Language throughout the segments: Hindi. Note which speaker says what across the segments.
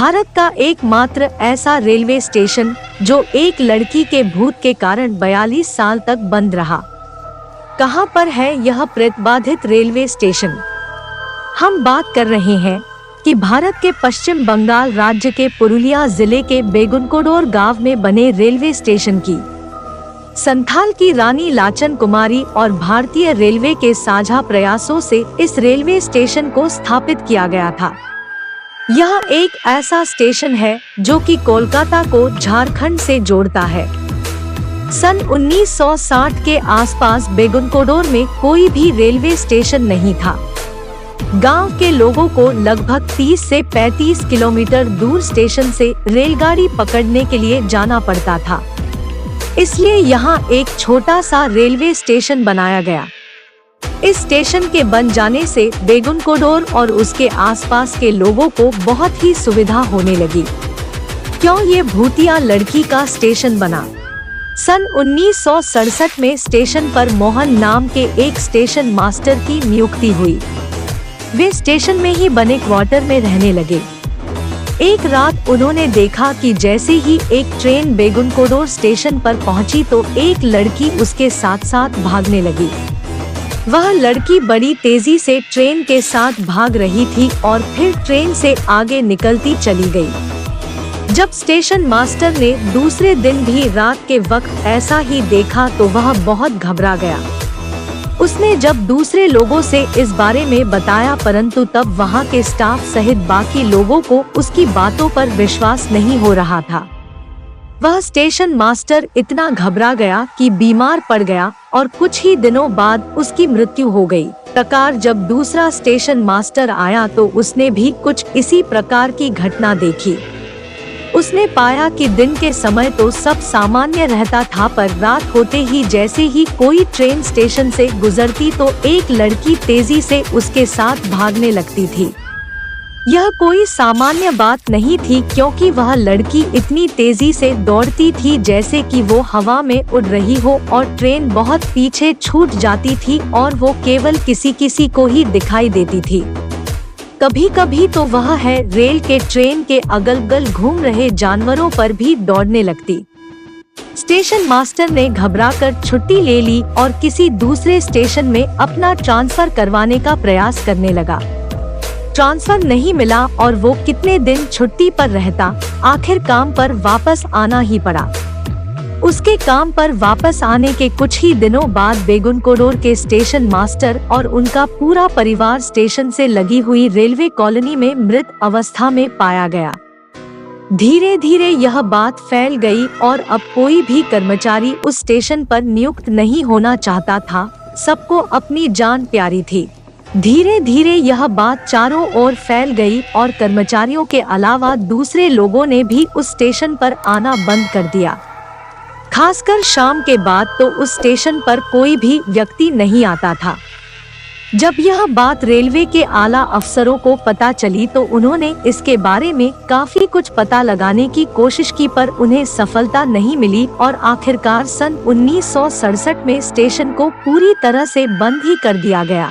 Speaker 1: भारत का एकमात्र ऐसा रेलवे स्टेशन जो एक लड़की के भूत के कारण 42 साल तक बंद रहा। कहां पर है यह प्रतिबाधित रेलवे स्टेशन? हम बात कर रहे हैं कि भारत के पश्चिम बंगाल राज्य के पुरुलिया जिले के बेगुनकोडोर गांव में बने रेलवे स्टेशन की संथाल की रानी लाचन कुमारी और भारतीय रेलवे के साझा प्रयासों से इस रेलवे स्टेशन को स्थापित किया गया था। यह एक ऐसा स्टेशन है जो कि कोलकाता को झारखंड से जोड़ता है। सन 1960 के आसपास बेगुनकोडोर में कोई भी रेलवे स्टेशन नहीं था। गांव के लोगों को लगभग 30 से 35 किलोमीटर दूर स्टेशन से रेलगाड़ी पकड़ने के लिए जाना पड़ता था। इसलिए यहाँ एक छोटा सा रेलवे स्टेशन बनाया गया। इस स्टेशन के बन जाने से बेगुनकोडोर और उसके आसपास के लोगों को बहुत ही सुविधा होने लगी। क्यों ये भूतिया लड़की का स्टेशन बना? सन 1967 में स्टेशन पर मोहन नाम के एक स्टेशन मास्टर की नियुक्ति हुई। वे स्टेशन में ही बने क्वार्टर में रहने लगे। एक रात उन्होंने देखा कि जैसे ही एक ट्रेन बेगुनकोडोर स्टेशन पर पहुंची तो एक लड़की उसके साथ साथ भागने लगी। वह लड़की बड़ी तेजी से ट्रेन के साथ भाग रही थी और फिर ट्रेन से आगे निकलती चली गई। जब स्टेशन मास्टर ने दूसरे दिन भी रात के वक्त ऐसा ही देखा तो वह बहुत घबरा गया। उसने जब दूसरे लोगों से इस बारे में बताया, परंतु तब वहां के स्टाफ सहित बाकी लोगों को उसकी बातों पर विश्वास नहीं हो रहा था। वह स्टेशन मास्टर इतना घबरा गया कि बीमार पड़ गया और कुछ ही दिनों बाद उसकी मृत्यु हो गई। प्रकार जब दूसरा स्टेशन मास्टर आया तो उसने भी कुछ इसी प्रकार की घटना देखी। उसने पाया कि दिन के समय तो सब सामान्य रहता था, पर रात होते ही जैसे ही कोई ट्रेन स्टेशन से गुजरती तो एक लड़की तेजी से उसके साथ भागने लगती थी। यह कोई सामान्य बात नहीं थी, क्योंकि वह लड़की इतनी तेजी से दौड़ती थी जैसे कि वो हवा में उड़ रही हो और ट्रेन बहुत पीछे छूट जाती थी और वो केवल किसी किसी को ही दिखाई देती थी। कभी कभी तो वह है रेल के ट्रेन के अगल बगल घूम रहे जानवरों पर भी दौड़ने लगती। स्टेशन मास्टर ने घबराकर छुट्टी ले ली और किसी दूसरे स्टेशन में अपना ट्रांसफर करवाने का प्रयास करने लगा। ट्रांसफर नहीं मिला और वो कितने दिन छुट्टी पर रहता, आखिर काम पर वापस आना ही पड़ा। उसके काम पर वापस आने के कुछ ही दिनों बाद बेगुनकोडोर के स्टेशन मास्टर और उनका पूरा परिवार स्टेशन से लगी हुई रेलवे कॉलोनी में मृत अवस्था में पाया गया। धीरे धीरे यह बात फैल गई और अब कोई भी कर्मचारी उस स्टेशन पर नियुक्त नहीं होना चाहता था। सबको अपनी जान प्यारी थी। धीरे धीरे यह बात चारों ओर फैल गई और कर्मचारियों के अलावा दूसरे लोगों ने भी उस स्टेशन पर आना बंद कर दिया। खासकर शाम के बाद तो उस स्टेशन पर कोई भी व्यक्ति नहीं आता था। जब यह बात रेलवे के आला अफसरों को पता चली तो उन्होंने इसके बारे में काफी कुछ पता लगाने की कोशिश की, पर उन्हें सफलता नहीं मिली और आखिरकार सन 1967 में स्टेशन को पूरी तरह से बंद ही कर दिया गया।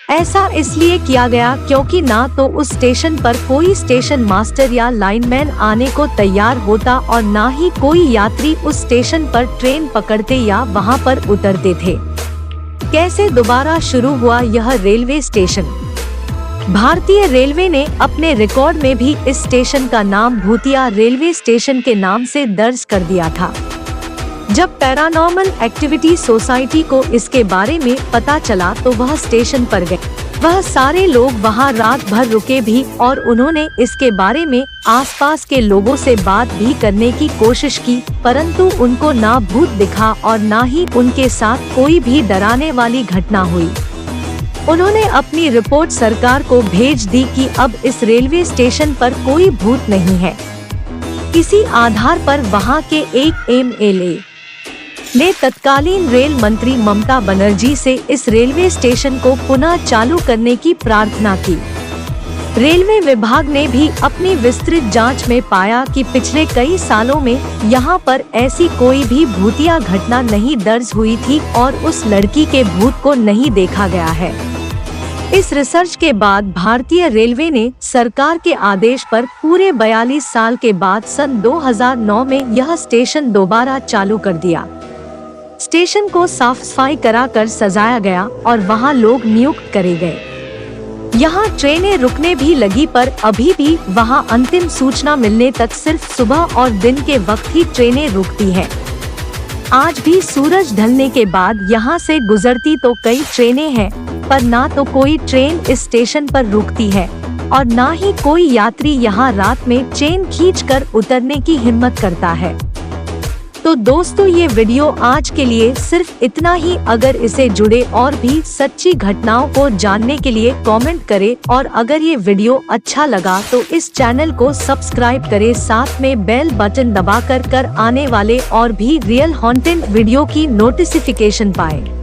Speaker 1: ऐसा इसलिए किया गया क्योंकि ना तो उस स्टेशन पर कोई स्टेशन मास्टर या लाइनमैन आने को तैयार होता और ना ही कोई यात्री उस स्टेशन पर ट्रेन पकड़ते या वहां पर उतरते थे। कैसे दोबारा शुरू हुआ यह रेलवे स्टेशन? भारतीय रेलवे ने अपने रिकॉर्ड में भी इस स्टेशन का नाम भूतिया रेलवे स्टेशन के नाम से दर्ज कर दिया था। जब पैरानॉर्मल एक्टिविटी सोसाइटी को इसके बारे में पता चला तो वह स्टेशन पर गए। वह सारे लोग वहां रात भर रुके भी और उन्होंने इसके बारे में आसपास के लोगों से बात भी करने की कोशिश की, परंतु उनको ना भूत दिखा और ना ही उनके साथ कोई भी डराने वाली घटना हुई। उन्होंने अपनी रिपोर्ट सरकार को भेज दी कि अब इस रेलवे स्टेशन पर कोई भूत नहीं है। इसी आधार पर वहां के एक MLA ने तत्कालीन रेल मंत्री ममता बनर्जी से इस रेलवे स्टेशन को पुनः चालू करने की प्रार्थना की। रेलवे विभाग ने भी अपनी विस्तृत जांच में पाया कि पिछले कई सालों में यहां पर ऐसी कोई भी भूतिया घटना नहीं दर्ज हुई थी और उस लड़की के भूत को नहीं देखा गया है। इस रिसर्च के बाद भारतीय रेलवे ने सरकार के आदेश पर पूरे 42 साल के बाद सन 2009 में यह स्टेशन दोबारा चालू कर दिया। स्टेशन को साफ सफाई कराकर सजाया गया और वहां लोग नियुक्त करे गए। यहाँ ट्रेनें रुकने भी लगी, पर अभी भी वहाँ अंतिम सूचना मिलने तक सिर्फ सुबह और दिन के वक्त ही ट्रेनें रुकती हैं। आज भी सूरज ढलने के बाद यहाँ से गुजरती तो कई ट्रेनें हैं, पर ना तो कोई ट्रेन इस स्टेशन पर रुकती है और ना ही कोई यात्री यहाँ रात में चेन खींचकर उतरने की हिम्मत करता है। तो दोस्तों, ये वीडियो आज के लिए सिर्फ इतना ही। अगर इसे जुड़े और भी सच्ची घटनाओं को जानने के लिए कमेंट करें और अगर ये वीडियो अच्छा लगा तो इस चैनल को सब्सक्राइब करें, साथ में बेल बटन दबाकर आने वाले और भी रियल हॉन्टेड वीडियो की नोटिफिकेशन पाएं।